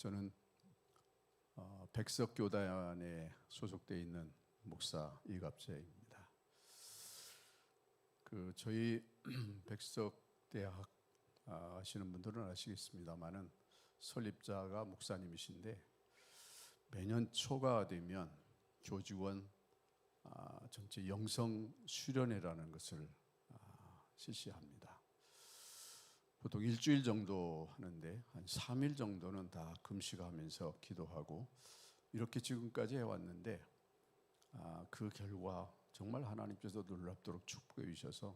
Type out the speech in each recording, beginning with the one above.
저는 백석교단에 소속되어 있는 목사 이갑재입니다. 저희 백석대학 아시는 분들은 아시겠습니다만은 설립자가 목사님이신데 매년 초가 되면 교직원 전체 영성 수련회라는 것을 실시합니다. 보통 일주일 정도 하는데 한 3일 정도는 다 금식하면서 기도하고 이렇게 지금까지 해왔는데 그 결과 정말 하나님께서 놀랍도록 축복해 주셔서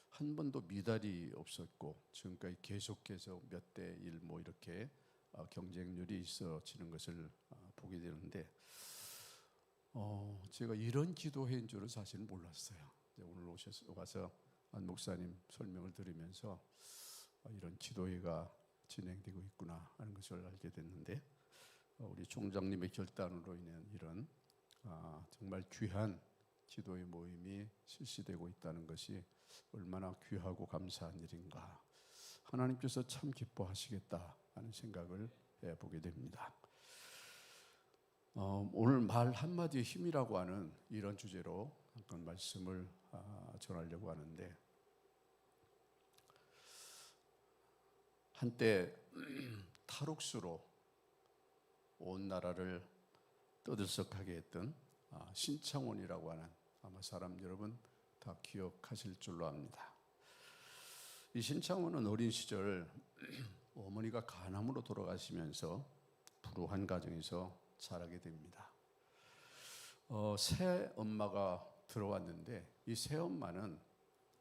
한 번도 미달이 없었고 지금까지 계속해서 몇 대 1 이렇게 경쟁률이 있어지는 것을 보게 되는데 제가 이런 기도회인 줄은 사실 몰랐어요. 오늘 와서 안 목사님 설명을 들으면서 이런 기도회가 진행되고 있구나 하는 것을 알게 됐는데 우리 총장님의 결단으로 인한 이런 정말 귀한 기도의 모임이 실시되고 있다는 것이 얼마나 귀하고 감사한 일인가. 하나님께서 참 기뻐하시겠다 하는 생각을 해보게 됩니다. 오늘 말 한마디의 힘이라고 하는 이런 주제로 잠깐 말씀을 전하려고 하는데, 한때 탈옥수로 온 나라를 떠들썩하게 했던 신창원이라고 하는, 아마 사람 여러분 다 기억하실 줄로 압니다. 이 신창원은 어린 시절 어머니가 간암으로 돌아가시면서 불우한 가정에서 자라게 됩니다. 새 엄마가 들어왔는데 이 새 엄마는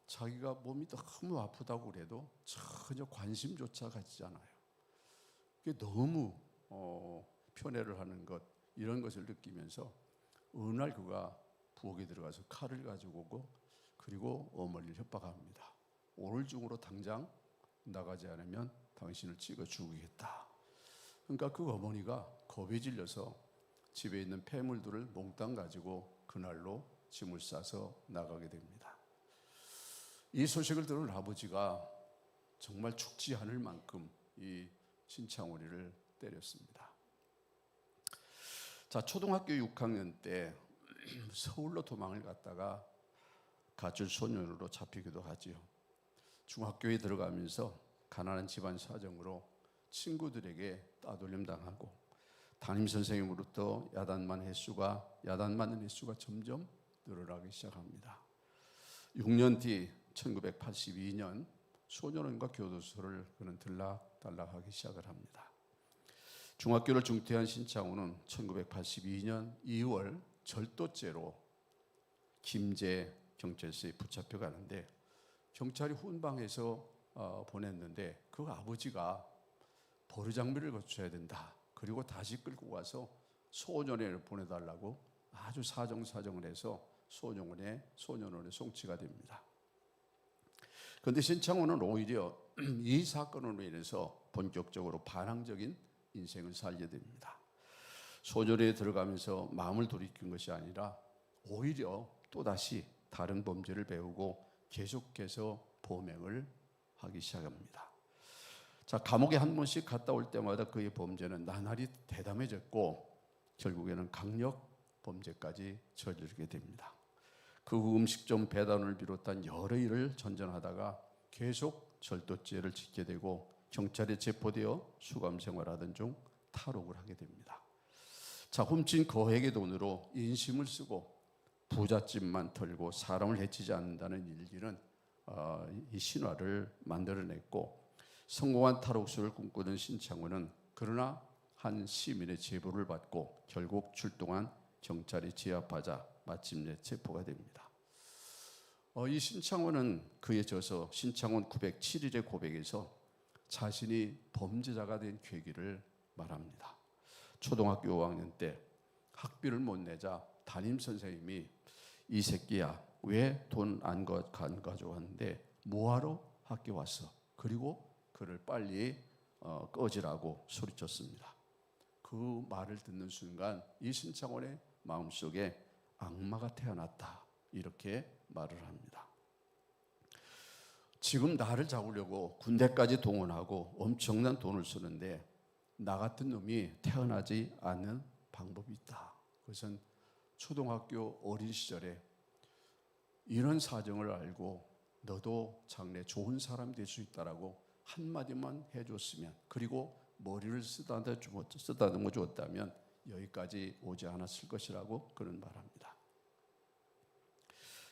자기가 몸이 너무 아프다고 그래도 전혀 관심조차 가지지 않아요. 그게 너무 편애를 하는 것, 이런 것을 느끼면서 어느 날 그가 부엌에 들어가서 칼을 가지고 오고 그리고 어머니를 협박합니다. 오늘 중으로 당장 나가지 않으면 당신을 찍어 죽이겠다. 그러니까 그 어머니가 겁에 질려서 집에 있는 폐물들을 몽땅 가지고 그날로 짐을 싸서 나가게 됩니다. 이 소식을 들은 아버지가 정말 죽지 않을 만큼 이 신창원이를 때렸습니다. 초등학교 6학년 때 서울로 도망을 갔다가 가출 소년으로 잡히기도 하지요. 중학교에 들어가면서 가난한 집안 사정으로 친구들에게 따돌림 당하고 담임 선생님으로부터 야단맞는 횟수가 점점 늘어나기 시작합니다. 6년 뒤 1982년 소년원과 교도소를 그는 들락달락하기 시작을 합니다. 중학교를 중퇴한 신창원은 1982년 2월 절도죄로 김제 경찰서에 붙잡혀 가는데 경찰이 훈방해서 보냈는데 그 아버지가 버르장미를 거쳐야 된다. 그리고 다시 끌고 가서 소년원에 보내달라고 아주 사정을 해서 소년원에 송치가 됩니다. 그런데 신창원은 오히려 이 사건으로 인해서 본격적으로 반항적인 인생을 살게 됩니다. 소년원에 들어가면서 마음을 돌이킨 것이 아니라 오히려 또다시 다른 범죄를 배우고 계속해서 범행을 하기 시작합니다. 감옥에 한 번씩 갔다 올 때마다 그의 범죄는 나날이 대담해졌고 결국에는 강력 범죄까지 저지르게 됩니다. 그 후 음식점 배달원을 비롯한 여러 일을 전전하다가 계속 절도죄를 짓게 되고 경찰에 체포되어 수감 생활하던 중 탈옥을 하게 됩니다. 훔친 거액의 돈으로 인심을 쓰고 부잣집만 털고 사람을 해치지 않는다는 일기는 이 신화를 만들어냈고, 성공한 탈옥수를 꿈꾸던 신창원은 그러나 한 시민의 제보를 받고 결국 출동한 경찰이 제압하자 마침내 체포가 됩니다. 이 신창원은 그의 저서 신창원 907일의 고백에서 자신이 범죄자가 된 계기를 말합니다. 초등학교 5학년 때 학비를 못 내자 담임 선생님이 이 새끼야 왜 돈 안 가져왔는데 뭐하러 학교 왔어? 그리고 그를 빨리 꺼지라고 소리쳤습니다. 그 말을 듣는 순간 이 신창원의 마음속에 악마가 태어났다 이렇게 말을 합니다. 지금 나를 잡으려고 군대까지 동원하고 엄청난 돈을 쓰는데 나 같은 놈이 태어나지 않는 방법이 있다. 그것은 초등학교 어린 시절에 이런 사정을 알고 너도 장래 좋은 사람 될 수 있다라고 한마디만 해줬으면, 그리고 머리를 쓰다듬어 주었다면 여기까지 오지 않았을 것이라고 그는 말합니다.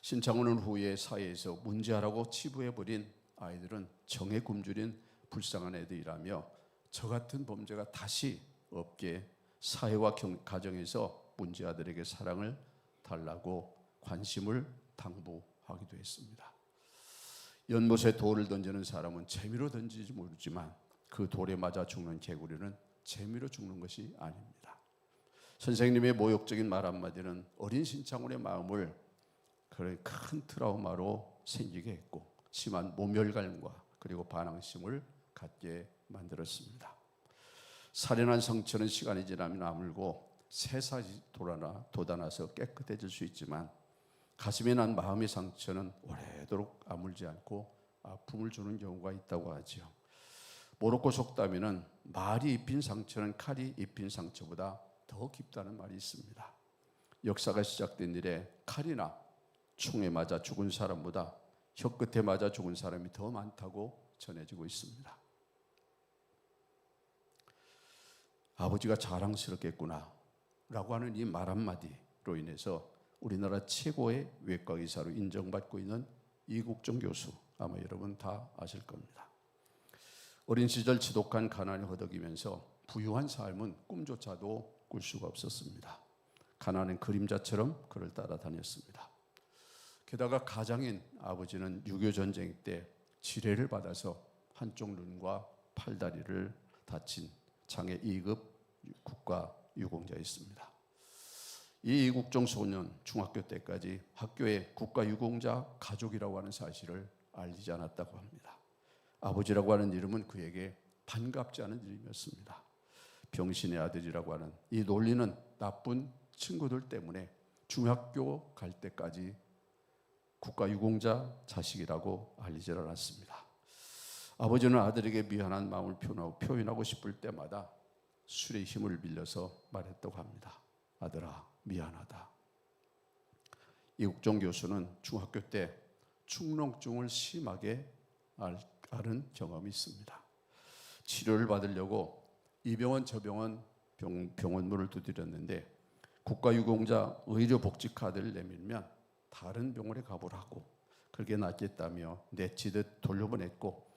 신창훈은 후에 사회에서 문제아라고 치부해버린 아이들은 정에 굶주린 불쌍한 애들이라며 저 같은 범죄가 다시 없게 사회와 가정에서 문제아들에게 사랑을 달라고 관심을 당부하기도 했습니다. 연못에 돌을 던지는 사람은 재미로 던지지 모르지만 그 돌에 맞아 죽는 개구리는 재미로 죽는 것이 아닙니다. 선생님의 모욕적인 말 한마디는 어린 신창훈의 마음을 그런 큰 트라우마로 생기게 했고 심한 모멸감과 그리고 반항심을 갖게 만들었습니다. 살인한 상처는 시간이 지나면 아물고 새살이 돋아나서 깨끗해질 수 있지만 가슴에 난 마음의 상처는 오래도록 아물지 않고 아픔을 주는 경우가 있다고 하죠. 모로코 속담에는 말이 입힌 상처는 칼이 입힌 상처보다 더 깊다는 말이 있습니다. 역사가 시작된 이래 칼이나 총에 맞아 죽은 사람보다 혀끝에 맞아 죽은 사람이 더 많다고 전해지고 있습니다. 아버지가 자랑스럽겠구나 라고 하는 이 말 한마디로 인해서 우리나라 최고의 외과 의사로 인정받고 있는 이국종 교수, 아마 여러분 다 아실 겁니다. 어린 시절 지독한 가난에 허덕이면서 부유한 삶은 꿈조차도 꿀 수가 없었습니다. 가난은 그림자처럼 그를 따라다녔습니다. 게다가 가장인 아버지는 6.25 전쟁 때 지뢰를 받아서 한쪽 눈과 팔다리를 다친 장애 2급 국가 유공자였습니다. 이 이국종 소년 중학교 때까지 학교에 국가 유공자 가족이라고 하는 사실을 알리지 않았다고 합니다. 아버지라고 하는 이름은 그에게 반갑지 않은 이름이었습니다. 병신의 아들이라고 하는 이 놀리는 나쁜 친구들 때문에 중학교 갈 때까지 국가 유공자 자식이라고 알리지 않았습니다. 아버지는 아들에게 미안한 마음을 표현하고 싶을 때마다 술의 힘을 빌려서 말했다고 합니다. 아들아, 미안하다. 이국종 교수는 중학교 때 축농증을 심하게 앓은 경험이 있습니다. 치료를 받으려고 이 병원 저 병원 병원문을 두드렸는데 국가유공자 의료복지카드를 내밀면 다른 병원에 가보라고 그렇게 낫겠다며 내치듯 돌려보냈고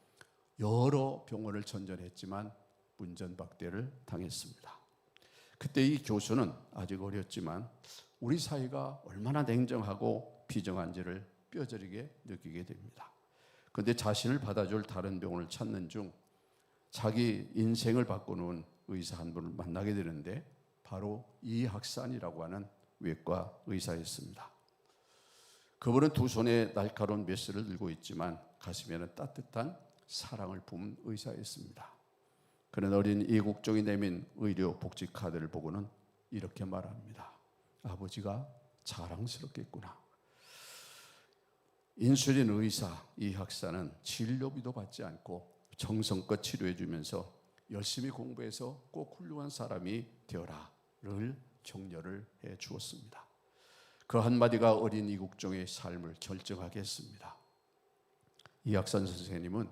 여러 병원을 전전했지만 문전박대를 당했습니다. 그때 이 교수는 아직 어렸지만 우리 사회가 얼마나 냉정하고 비정한지를 뼈저리게 느끼게 됩니다. 그런데 자신을 받아줄 다른 병원을 찾는 중 자기 인생을 바꾸는 의사 한 분을 만나게 되는데 바로 이학산이라고 하는 외과 의사였습니다. 그분은 두 손에 날카로운 메스를 들고 있지만 가슴에는 따뜻한 사랑을 품은 의사였습니다. 그는 어린 이국종이 내민 의료 복지 카드를 보고는 이렇게 말합니다. 아버지가 자랑스럽겠구나. 인슐린 의사 이학사는 진료비도 받지 않고 정성껏 치료해 주면서 열심히 공부해서 꼭 훌륭한 사람이 되어라를 격려를 해 주었습니다. 그 한마디가 어린 이국종의 삶을 결정하게 했습니다. 이학산 선생님은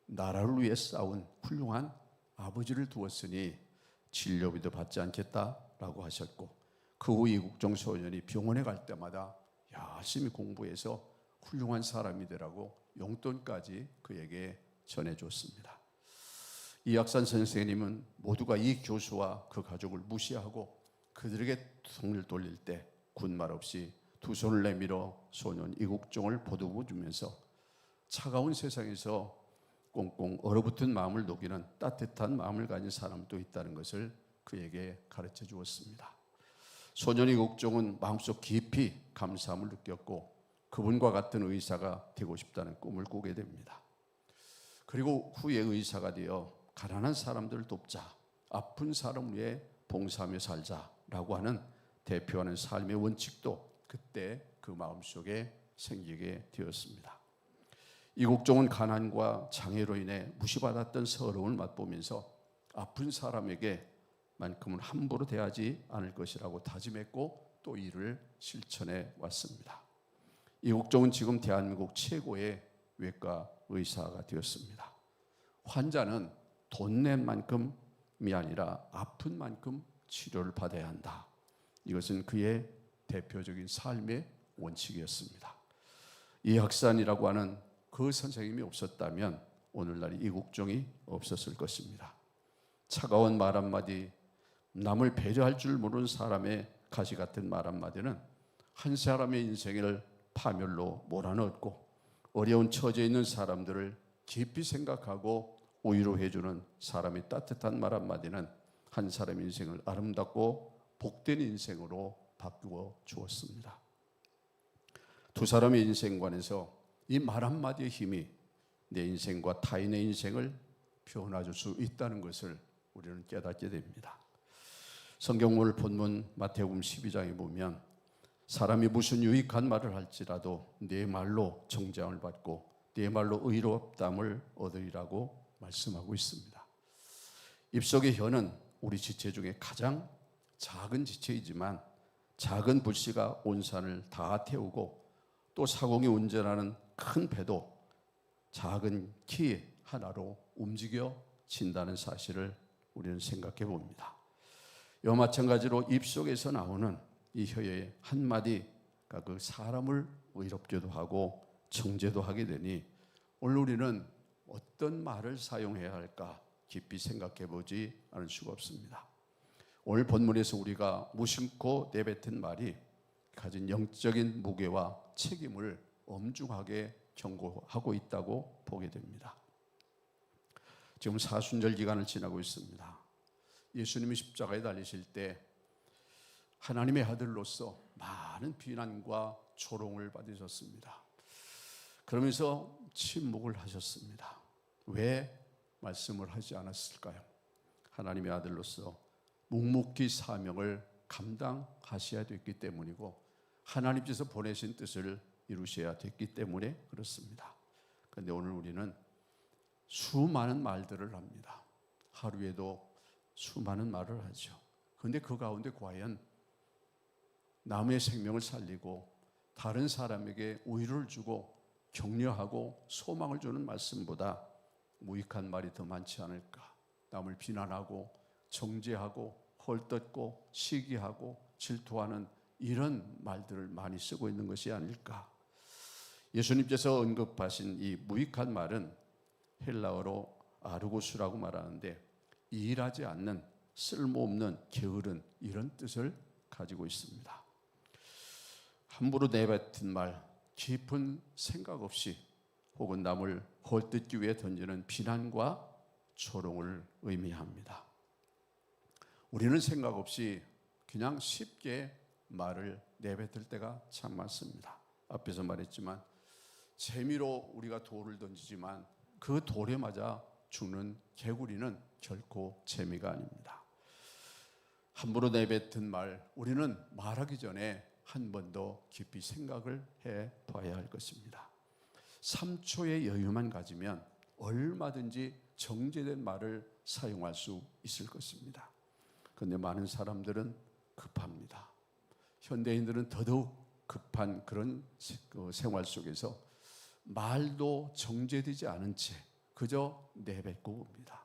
나라를 위해 싸운 훌륭한 아버지를 두었으니 진료비도 받지 않겠다라고 하셨고 그 후 이국종 소년이 병원에 갈 때마다 열심히 공부해서 훌륭한 사람이 되라고 용돈까지 그에게 전해줬습니다. 이학산 선생님은 모두가 이 교수와 그 가족을 무시하고 그들에게 손을 돌릴 때 군말 없이 두 손을 내밀어 소년 이국종을 보듬어 주면서 차가운 세상에서 꽁꽁 얼어붙은 마음을 녹이는 따뜻한 마음을 가진 사람도 있다는 것을 그에게 가르쳐 주었습니다. 소년 이국종은 마음속 깊이 감사함을 느꼈고 그분과 같은 의사가 되고 싶다는 꿈을 꾸게 됩니다. 그리고 후에 의사가 되어 가난한 사람들을 돕자, 아픈 사람을 위해 봉사하며 살자라고 하는 대표하는 삶의 원칙도 그때 그 마음속에 생기게 되었습니다. 이국종은 가난과 장애로 인해 무시받았던 서러움을 맛보면서 아픈 사람에게만큼은 함부로 대하지 않을 것이라고 다짐했고 또 이를 실천해 왔습니다. 이국종은 지금 대한민국 최고의 외과 의사가 되었습니다. 환자는 돈 낸 만큼이 아니라 아픈 만큼 치료를 받아야 한다. 이것은 그의 대표적인 삶의 원칙이었습니다. 이학산이라고 하는 그 선생님이 없었다면 오늘날 이국종이 없었을 것입니다. 차가운 말 한마디, 남을 배려할 줄 모르는 사람의 가시 같은 말 한마디는 한 사람의 인생을 파멸로 몰아넣었고 어려운 처지에 있는 사람들을 깊이 생각하고 위로해주는 사람의 따뜻한 말 한마디는 한 사람의 인생을 아름답고 복된 인생으로 바꾸어 주었습니다. 두 사람의 인생관에서 이 말 한마디의 힘이 내 인생과 타인의 인생을 변화줄 수 있다는 것을 우리는 깨닫게 됩니다. 성경물 본문 마태복음 12장에 보면 사람이 무슨 유익한 말을 할지라도 내 말로 정죄함을 받고 내 말로 의롭담을 얻으리라고 말씀하고 있습니다. 입속의 혀는 우리 지체 중에 가장 작은 지체이지만 작은 불씨가 온 산을 다 태우고 또 사공이 운전하는 큰 배도 작은 키 하나로 움직여진다는 사실을 우리는 생각해 봅니다. 이와 마찬가지로 입속에서 나오는 이 혀의 한마디가 그 사람을 의롭게도 하고 정죄도 하게 되니 오늘 우리는 어떤 말을 사용해야 할까 깊이 생각해 보지 않을 수가 없습니다. 오늘 본문에서 우리가 무심코 내뱉은 말이 가진 영적인 무게와 책임을 엄중하게 경고하고 있다고 보게 됩니다. 지금 사순절 기간을 지나고 있습니다. 예수님이 십자가에 달리실 때 하나님의 아들로서 많은 비난과 조롱을 받으셨습니다. 그러면서 침묵을 하셨습니다. 왜 말씀을 하지 않았을까요? 하나님의 아들로서 묵묵히 사명을 감당하셔야 됐기 때문이고 하나님께서 보내신 뜻을 이루셔야 됐기 때문에 그렇습니다. 그런데 오늘 우리는 수많은 말들을 합니다. 하루에도 수많은 말을 하죠. 그런데 그 가운데 과연 남의 생명을 살리고 다른 사람에게 위로를 주고 격려하고 소망을 주는 말씀보다 무익한 말이 더 많지 않을까? 남을 비난하고 정죄하고 헐뜯고 시기하고 질투하는 이런 말들을 많이 쓰고 있는 것이 아닐까? 예수님께서 언급하신 이 무익한 말은 헬라어로 아르고스라고 말하는데 일하지 않는 쓸모없는 게으른 이런 뜻을 가지고 있습니다. 함부로 내뱉은 말, 깊은 생각 없이 혹은 남을 헐뜯기 위해 던지는 비난과 조롱을 의미합니다. 우리는 생각 없이 그냥 쉽게 말을 내뱉을 때가 참 많습니다. 앞에서 말했지만 재미로 우리가 돌을 던지지만 그 돌에 맞아 죽는 개구리는 결코 재미가 아닙니다. 함부로 내뱉은 말, 우리는 말하기 전에 한 번 더 깊이 생각을 해봐야 할 것입니다. 3초의 여유만 가지면 얼마든지 정제된 말을 사용할 수 있을 것입니다. 그런데 많은 사람들은 급합니다. 현대인들은 더더욱 급한 그런 생활 속에서 말도 정제되지 않은 채 그저 내뱉고 봅니다.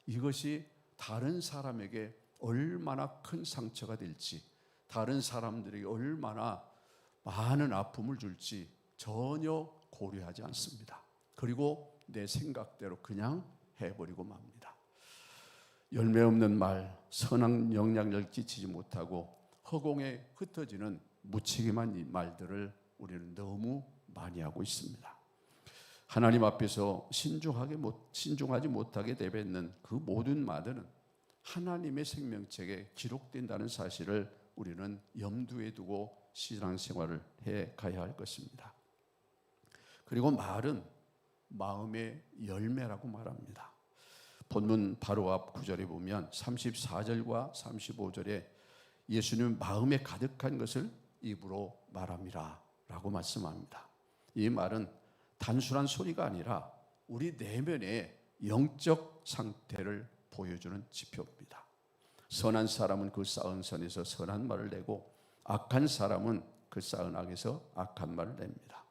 이것이 다른 사람에게 얼마나 큰 상처가 될지, 다른 사람들에게 얼마나 많은 아픔을 줄지 전혀 고려하지 않습니다. 그리고 내 생각대로 그냥 해버리고 맙니다. 열매 없는 말, 선한 영향력을 끼치지 못하고 허공에 흩어지는 무책임한 말들을 우리는 너무 많이 하고 있습니다. 하나님 앞에서 신중하지 못하게 내뱉는 그 모든 말들은 하나님의 생명책에 기록된다는 사실을 우리는 염두에 두고 신앙생활을 해 가야 할 것입니다. 그리고 말은 마음의 열매라고 말합니다. 본문 바로 앞 구절에 보면 34절과 35절에 예수님 마음에 가득한 것을 입으로 말함이라 라고 말씀합니다. 이 말은 단순한 소리가 아니라 우리 내면의 영적 상태를 보여주는 지표입니다. 선한 사람은 그 쌓은 선에서 선한 말을 내고 악한 사람은 그 쌓은 악에서 악한 말을 냅니다.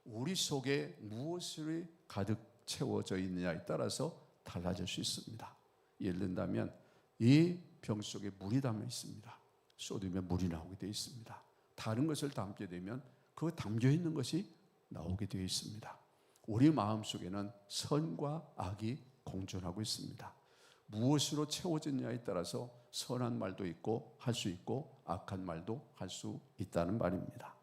우리 속에 무엇이 가득 채워져 있느냐에 따라서 달라질 수 있습니다. 예를 든다면 이 병 속에 물이 담겨 있습니다. 쏟으면 물이 나오게 되어 있습니다. 다른 것을 담게 되면 그 담겨 있는 것이 나오게 되어 있습니다. 우리 마음속에는 선과 악이 공존하고 있습니다. 무엇으로 채워졌냐에 따라서 선한 말도 있고 할 수 있고 악한 말도 할 수 있다는 말입니다.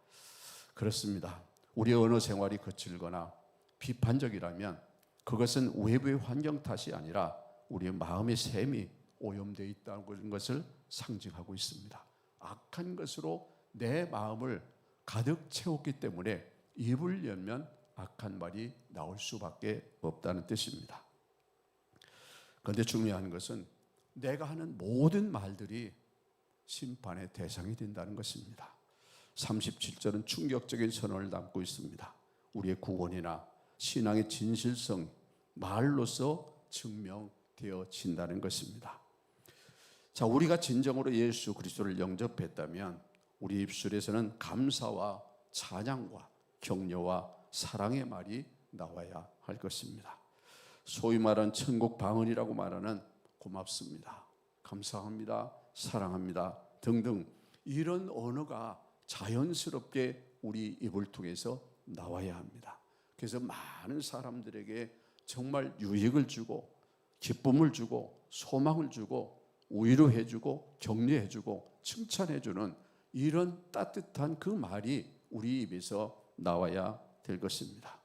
그렇습니다. 우리 언어 생활이 거칠거나 비판적이라면 그것은 외부의 환경 탓이 아니라 우리의 마음의 샘이 오염되어 있다는 것을 상징하고 있습니다. 악한 것으로 내 마음을 가득 채웠기 때문에 입을 열면 악한 말이 나올 수밖에 없다는 뜻입니다. 그런데 중요한 것은 내가 하는 모든 말들이 심판의 대상이 된다는 것입니다. 37절은 충격적인 선언을 담고 있습니다. 우리의 구원이나 신앙의 진실성, 말로서 증명되어진다는 것입니다. 자, 우리가 진정으로 예수 그리스도를 영접했다면 우리 입술에서는 감사와 찬양과 격려와 사랑의 말이 나와야 할 것입니다. 소위 말하는 천국 방언이라고 말하는 고맙습니다, 감사합니다, 사랑합니다 등등 이런 언어가 자연스럽게 우리 입을 통해서 나와야 합니다. 그래서 많은 사람들에게 정말 유익을 주고 기쁨을 주고 소망을 주고 위로해주고 격려해주고 칭찬해주는 이런 따뜻한 그 말이 우리 입에서 나와야 될 것입니다.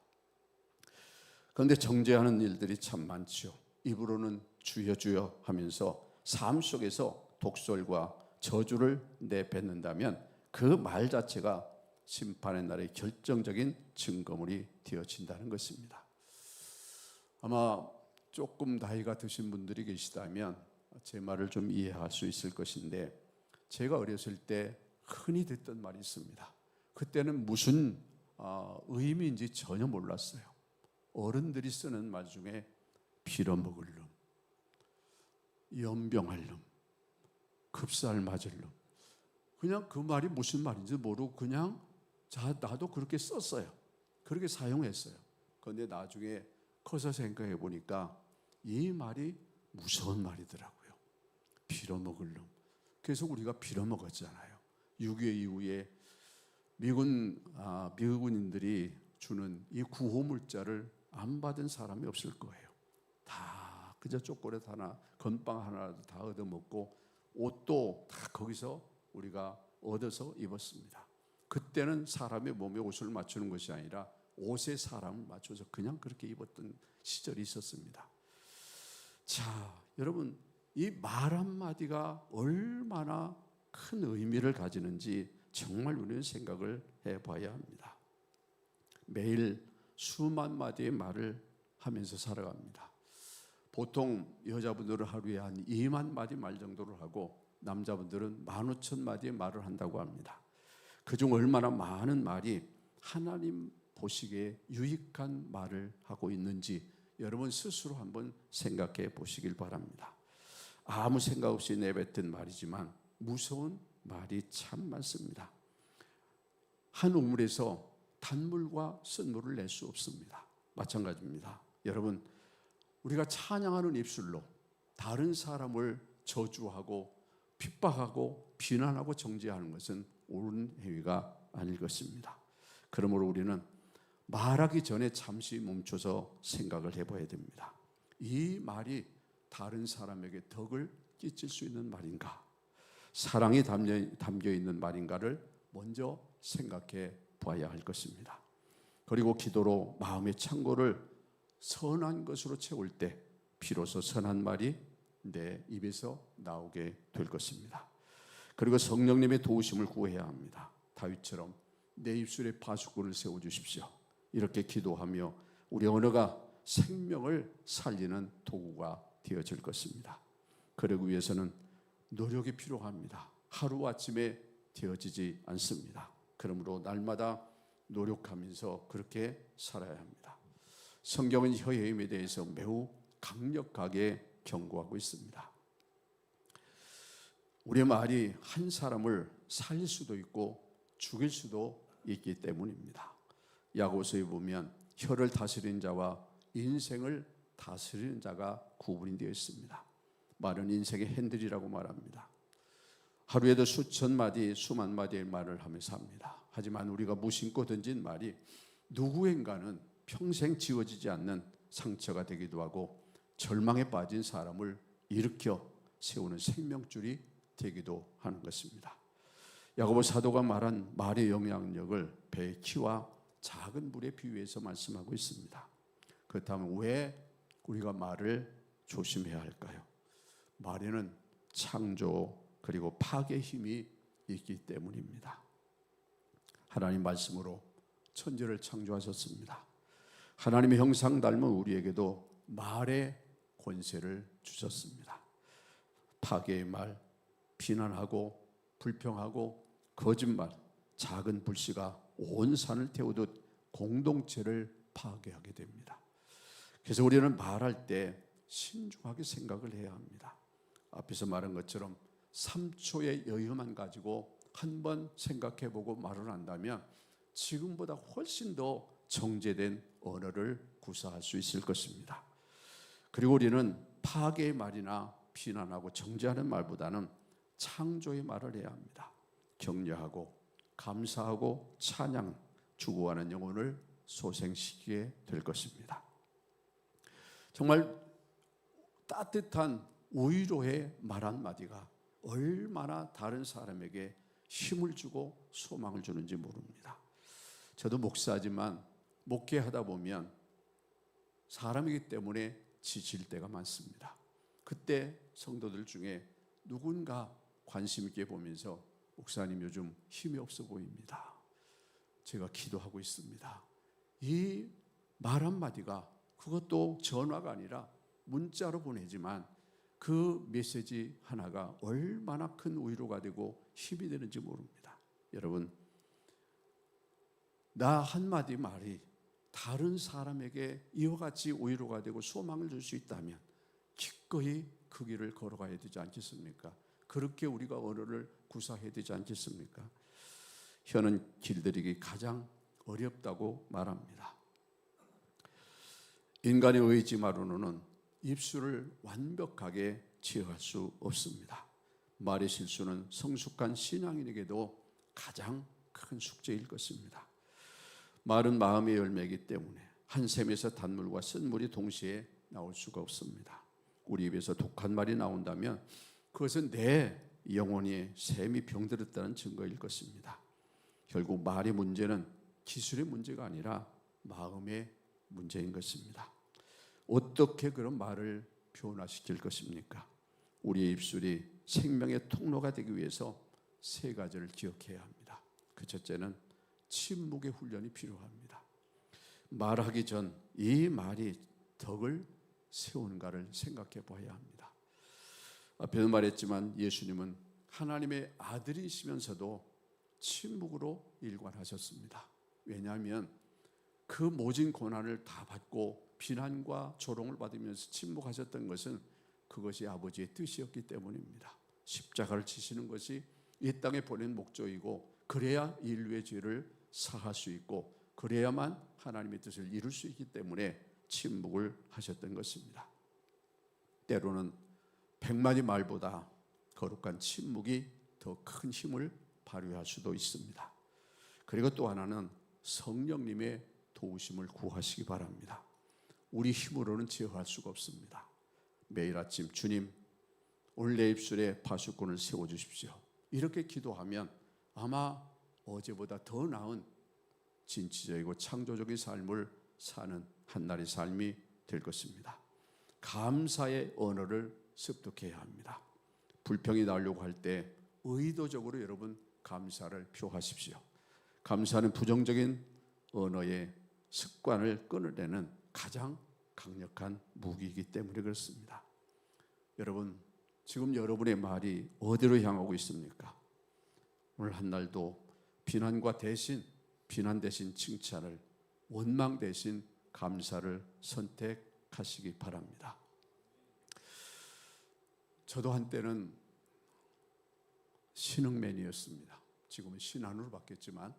그런데 정죄하는 일들이 참 많죠. 입으로는 주여 주여 하면서 삶 속에서 독설과 저주를 내뱉는다면 그 말 자체가 심판의 날의 결정적인 증거물이 되어진다는 것입니다. 아마 조금 나이가 드신 분들이 계시다면 제 말을 좀 이해할 수 있을 것인데, 제가 어렸을 때 흔히 듣던 말이 있습니다. 그때는 무슨 의미인지 전혀 몰랐어요. 어른들이 쓰는 말 중에 빌어먹을 놈, 연병할 놈, 급살 맞을 놈, 그냥 그 말이 무슨 말인지 모르고 그냥 나도 그렇게 썼어요. 그렇게 사용했어요. 그런데 나중에 커서 생각해 보니까 이 말이 무서운 말이더라고요. 빌어먹을 놈. 그래서 우리가 빌어먹었잖아요. 6.25 이후에 미군인들이 주는 이 구호물자를 안 받은 사람이 없을 거예요. 다 그저 초콜릿 하나, 건빵 하나라도 다 얻어먹고 옷도 다 거기서 우리가 얻어서 입었습니다. 그때는 사람의 몸에 옷을 맞추는 것이 아니라 옷에 사람을 맞춰서 그냥 그렇게 입었던 시절이 있었습니다. 자, 여러분, 이 말 한마디가 얼마나 큰 의미를 가지는지 정말 우리는 생각을 해봐야 합니다. 매일 수만 마디의 말을 하면서 살아갑니다. 보통 여자분들은 하루에 한 2만 마디 말 정도를 하고 남자분들은 15,000마디의 말을 한다고 합니다. 그중 얼마나 많은 말이 하나님 보시기에 유익한 말을 하고 있는지 여러분 스스로 한번 생각해 보시길 바랍니다. 아무 생각 없이 내뱉은 말이지만 무서운 말이 참 많습니다. 한 우물에서 단물과 쓴물을 낼 수 없습니다. 마찬가지입니다. 여러분, 우리가 찬양하는 입술로 다른 사람을 저주하고 핍박하고 비난하고 정죄하는 것은 옳은 행위가 아닐 것입니다. 그러므로 우리는 말하기 전에 잠시 멈춰서 생각을 해봐야 됩니다. 이 말이 다른 사람에게 덕을 끼칠 수 있는 말인가, 사랑이 담겨 있는 말인가를 먼저 생각해 봐야 할 것입니다. 그리고 기도로 마음의 창고를 선한 것으로 채울 때 비로소 선한 말이 내 입에서 나오게 될 것입니다. 그리고 성령님의 도우심을 구해야 합니다. 다윗처럼 내 입술에 파수꾼을 세워주십시오. 이렇게 기도하며 우리 언어가 생명을 살리는 도구가 되어질 것입니다. 그러기 위해서는 노력이 필요합니다. 하루아침에 되어지지 않습니다. 그러므로 날마다 노력하면서 그렇게 살아야 합니다. 성경은 혀의 힘에 대해서 매우 강력하게 경고하고 있습니다. 우리의 말이 한 사람을 살릴 수도 있고 죽일 수도 있기 때문입니다. 야고보서에 보면 혀를 다스리는 자와 인생을 다스리는 자가 구분이 되어 있습니다. 말은 인생의 핸들이라고 말합니다. 하루에도 수천 마디, 수만 마디의 말을 하면서 합니다. 하지만 우리가 무심코 던진 말이 누구인가는 평생 지워지지 않는 상처가 되기도 하고 절망에 빠진 사람을 일으켜 세우는 생명줄이 되기도 하는 것입니다. 야고보 사도가 말한 말의 영향력을 배의 키와 작은 불에 비유해서 말씀하고 있습니다. 그렇다면 왜 우리가 말을 조심해야 할까요? 말에는 창조 그리고 파괴의 힘이 있기 때문입니다. 하나님 말씀으로 천지를 창조하셨습니다. 하나님의 형상 닮은 우리에게도 말의 권세를 주셨습니다. 파괴의 말, 비난하고 불평하고 거짓말, 작은 불씨가 온 산을 태우듯 공동체를 파괴하게 됩니다. 그래서 우리는 말할 때 신중하게 생각을 해야 합니다. 앞에서 말한 것처럼 3초의 여유만 가지고 한번 생각해보고 말을 한다면 지금보다 훨씬 더 정제된 언어를 구사할 수 있을 것입니다. 그리고 우리는 파괴의 말이나 비난하고 정죄하는 말보다는 창조의 말을 해야 합니다. 격려하고 감사하고 찬양, 주고하는 영혼을 소생시키게 될 것입니다. 정말 따뜻한 위로의 말 한마디가 얼마나 다른 사람에게 힘을 주고 소망을 주는지 모릅니다. 저도 목사지만 목회하다 보면 사람이기 때문에 지칠 때가 많습니다. 그때 성도들 중에 누군가 관심 있게 보면서 목사님 요즘 힘이 없어 보입니다. 제가 기도하고 있습니다. 이 말 한마디가 그것도 전화가 아니라 문자로 보내지만 그 메시지 하나가 얼마나 큰 위로가 되고 힘이 되는지 모릅니다. 여러분, 나 한마디 말이 다른 사람에게 이와 같이 위로가 되고 소망을 줄 수 있다면 기꺼이 그 길을 걸어가야 되지 않겠습니까? 그렇게 우리가 언어를 구사해야 되지 않겠습니까? 혀는 길들이기 가장 어렵다고 말합니다. 인간의 의지만으로는 입술을 완벽하게 제어할 수 없습니다. 말의 실수는 성숙한 신앙인에게도 가장 큰 숙제일 것입니다. 말은 마음의 열매이기 때문에 한 샘에서 단물과 쓴물이 동시에 나올 수가 없습니다. 우리 입에서 독한 말이 나온다면 그것은 내 영혼이 샘이 병들었다는 증거일 것입니다. 결국 말의 문제는 기술의 문제가 아니라 마음의 문제인 것입니다. 어떻게 그런 말을 변화시킬 것입니까? 우리의 입술이 생명의 통로가 되기 위해서 세 가지를 기억해야 합니다. 그 첫째는 침묵의 훈련이 필요합니다. 말하기 전 이 말이 덕을 세우는가를 생각해 봐야 합니다. 앞에도 말했지만 예수님은 하나님의 아들이시면서도 침묵으로 일관하셨습니다. 왜냐하면 그 모진 고난을 다 받고 비난과 조롱을 받으면서 침묵하셨던 것은 그것이 아버지의 뜻이었기 때문입니다. 십자가를 지시는 것이 이 땅에 보낸 목적이고 그래야 인류의 죄를 사할 수 있고 그래야만 하나님의 뜻을 이룰 수 있기 때문에 침묵을 하셨던 것입니다. 때로는 100마디 말보다 거룩한 침묵이 더 큰 힘을 발휘할 수도 있습니다. 그리고 또 하나는 성령님의 도우심을 구하시기 바랍니다. 우리 힘으로는 제어할 수가 없습니다. 매일 아침 주님 오늘 내 입술에 파수꾼을 세워주십시오. 이렇게 기도하면 아마 어제보다 더 나은 진취적이고 창조적인 삶을 사는 한나의 삶이 될 것입니다. 감사의 언어를 습득해야 합니다. 불평이 나오려고 할 때 의도적으로 여러분 감사를 표하십시오. 감사는 부정적인 언어의 습관을 끊어내는 가장 강력한 무기이기 때문에 그렇습니다. 여러분, 지금 여러분의 말이 어디로 향하고 있습니까? 오늘 한날도 비난 대신 칭찬을, 원망 대신 감사를 선택하시기 바랍니다. 저도 한때는 신흥맨이었습니다. 지금은 신안으로 바뀌었지만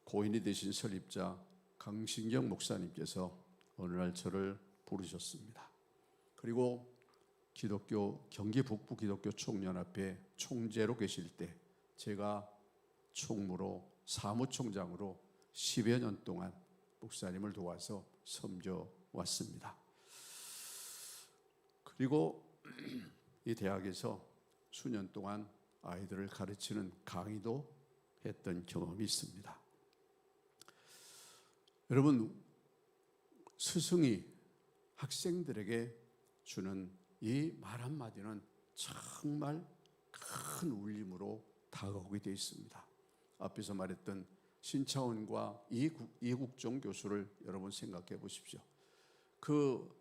고인이 되신 설립자 강신경 목사님께서 어느 날 저를 부르셨습니다. 그리고 경기 북부 기독교 총연합회 총재로 계실 때 제가 총무로 사무총장으로 10여 년 동안 목사님을 도와서 섬겨 왔습니다. 그리고 이 대학에서 수년 동안 아이들을 가르치는 강의도 했던 경험이 있습니다. 여러분, 스승이 학생들에게 주는 이 말 한마디는 정말 큰 울림으로 다가오게 되어 있습니다. 앞에서 말했던 신차원과 이국종 교수를 여러분 생각해 보십시오. 그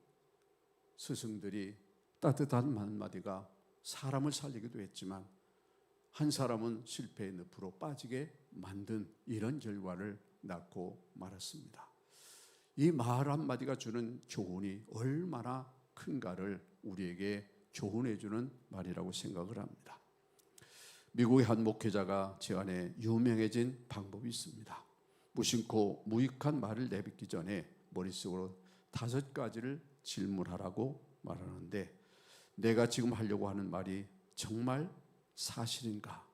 스승들이 따뜻한 한마디가 사람을 살리기도 했지만 한 사람은 실패의 늪으로 빠지게 만든 이런 결과를 낳고 말았습니다. 이 말 한마디가 주는 교훈이 얼마나 큰가를 우리에게 교훈해 주는 말이라고 생각을 합니다. 미국의 한 목회자가 제 안에 유명해진 방법이 있습니다. 무심코 무익한 말을 내뱉기 전에 머릿속으로 5가지를 질문하라고 말하는데, 내가 지금 하려고 하는 말이 정말 사실인가?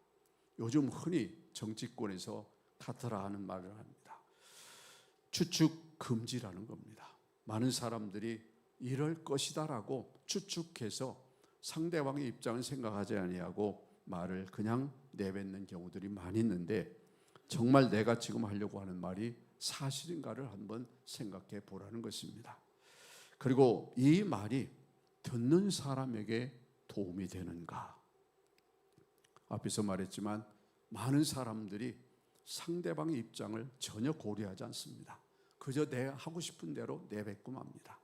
요즘 흔히 정치권에서 카트라 하는 말을 합니다. 추측 금지라는 겁니다. 많은 사람들이 이럴 것이다라고 추측해서 상대방의 입장을 생각하지 아니하고 말을 그냥 내뱉는 경우들이 많이 있는데, 정말 내가 지금 하려고 하는 말이 사실인가를 한번 생각해 보라는 것입니다. 그리고 이 말이 듣는 사람에게 도움이 되는가? 앞에서 말했지만 많은 사람들이 상대방의 입장을 전혀 고려하지 않습니다. 그저 내가 하고 싶은 대로 내뱉고 맙니다.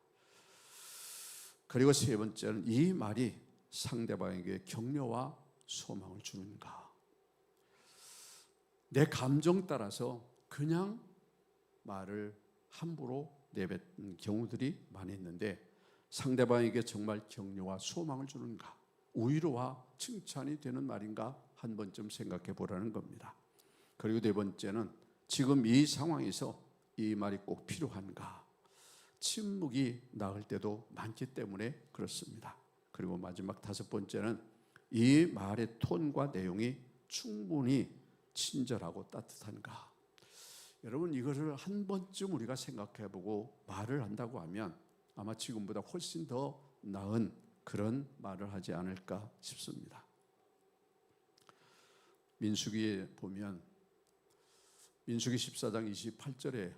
그리고 세 번째는 이 말이 상대방에게 격려와 소망을 주는가? 내 감정 따라서 그냥 말을 함부로 내뱉는 경우들이 많이 있는데, 상대방에게 정말 격려와 소망을 주는가? 위로와 칭찬이 되는 말인가? 한 번쯤 생각해 보라는 겁니다. 그리고 네 번째는 지금 이 상황에서 이 말이 꼭 필요한가? 침묵이 나을 때도 많기 때문에 그렇습니다. 그리고 마지막 5번째는 이 말의 톤과 내용이 충분히 친절하고 따뜻한가? 여러분, 이거를 한 번쯤 우리가 생각해보고 말을 한다고 하면 아마 지금보다 훨씬 더 나은 그런 말을 하지 않을까 싶습니다. 민수기에 보면 민수기 14장 28절에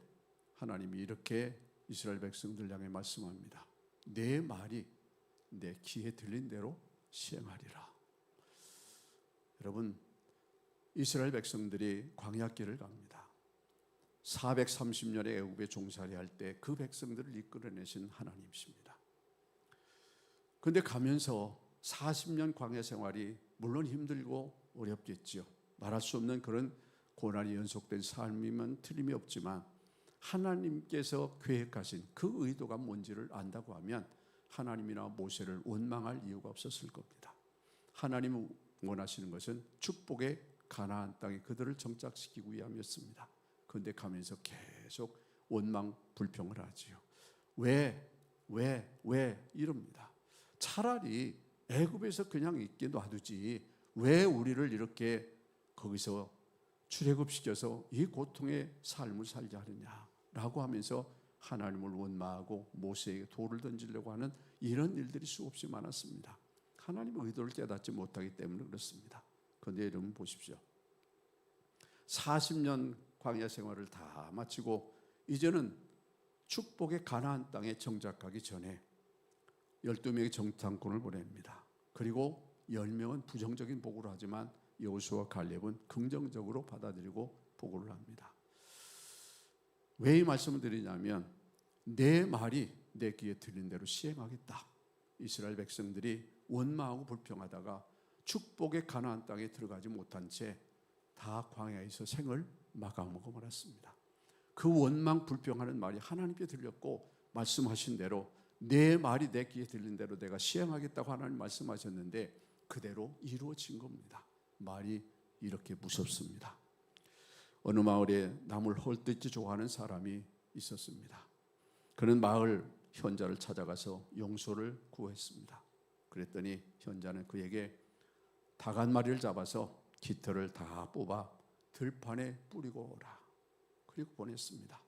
하나님이 이렇게 이스라엘 백성들 향해 말씀합니다. 내 말이 내 귀에 들린 대로 시행하리라. 여러분, 이스라엘 백성들이 광야길을 갑니다. 430년의 애굽에 종살이 할 때 그 백성들을 이끌어내신 하나님이십니다. 그런데 가면서 40년 광야 생활이 물론 힘들고 어렵겠지요. 말할 수 없는 그런 고난이 연속된 삶이면 틀림이 없지만, 하나님께서 계획하신 그 의도가 뭔지를 안다고 하면 하나님이나 모세를 원망할 이유가 없었을 겁니다. 하나님이 원하시는 것은 축복의 가나안 땅에 그들을 정착시키기 위함이었습니다. 그런데 가면서 계속 원망 불평을 하지요. 왜 이럽니다. 차라리 애굽에서 그냥 있게 놔두지 왜 우리를 이렇게 거기서 출애굽시켜서 이 고통의 삶을 살게 하느냐라고 하면서 하나님을 원망하고 모세에게 돌을 던지려고 하는 이런 일들이 수없이 많았습니다. 하나님의 의도를 깨닫지 못하기 때문에 그렇습니다. 그런데 여러분 보십시오. 40년 광야 생활을 다 마치고 이제는 축복의 가나안 땅에 정착하기 전에 12명의 정탐꾼을 보냅니다. 그리고 10명은 부정적인 보고를 하지만 여호수아와 갈렙은 긍정적으로 받아들이고 보고를 합니다. 왜 이 말씀을 드리냐면, 내 말이 내 귀에 들린 대로 시행하겠다. 이스라엘 백성들이 원망하고 불평하다가 축복의 가나안 땅에 들어가지 못한 채 다 광야에서 생을 마감하고 말았습니다. 그 원망 불평하는 말이 하나님께 들렸고 말씀하신 대로 내 말이 내 귀에 들린 대로 내가 시행하겠다고 하나님 말씀하셨는데 그대로 이루어진 겁니다. 말이 이렇게 무섭습니다. 어느 마을에 나물 헐뜯기 좋아하는 사람이 있었습니다. 그는 마을 현자를 찾아가서 용서를 구했습니다. 그랬더니 현자는 그에게 닭 한 마리를 잡아서 깃털을 다 뽑아 들판에 뿌리고 오라. 그리고 보냈습니다.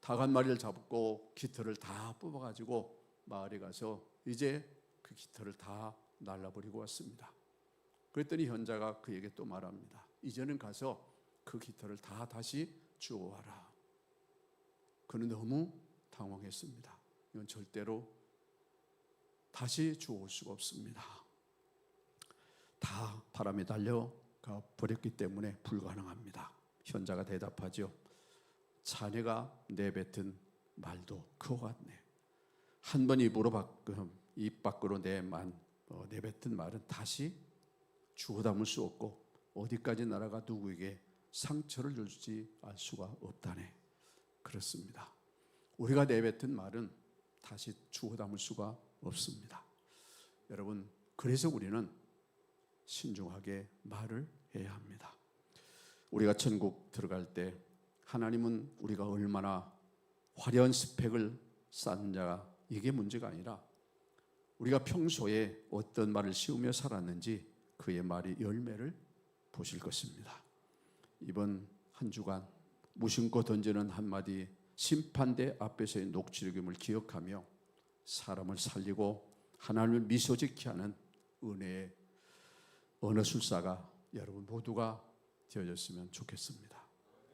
닭 한 마리를 잡고 깃털을 다 뽑아가지고 마을에 가서 이제 그 깃털을 다 날라버리고 왔습니다. 그랬더니 현자가 그에게 또 말합니다. 이제는 가서 그 깃털을 다 다시 주워와라. 그는 너무 당황했습니다. 이건 절대로 다시 주워올 수가 없습니다. 다 바람에 달려가 버렸기 때문에 불가능합니다. 현자가 대답하죠. 자네가 내뱉은 말도 그와 같네. 한 번 입 밖으로 내뱉은 말은 다시 주워 담을 수 없고 어디까지 나라가 누구에게 상처를 줄지 알 수가 없다네. 그렇습니다. 우리가 내뱉은 말은 다시 주워 담을 수가 없습니다. 여러분, 그래서 우리는 신중하게 말을 해야 합니다. 우리가 천국 들어갈 때 하나님은 우리가 얼마나 화려한 스펙을 쌓는가 이게 문제가 아니라 우리가 평소에 어떤 말을 씌우며 살았는지 그의 말이 열매를 보실 것입니다. 이번 한 주간 무심코 던지는 한마디 심판대 앞에서의 녹취록임을 기억하며 사람을 살리고 하나님을 미소 짓게 하는 은혜의 언어술사가 여러분 모두가 되어졌으면 좋겠습니다.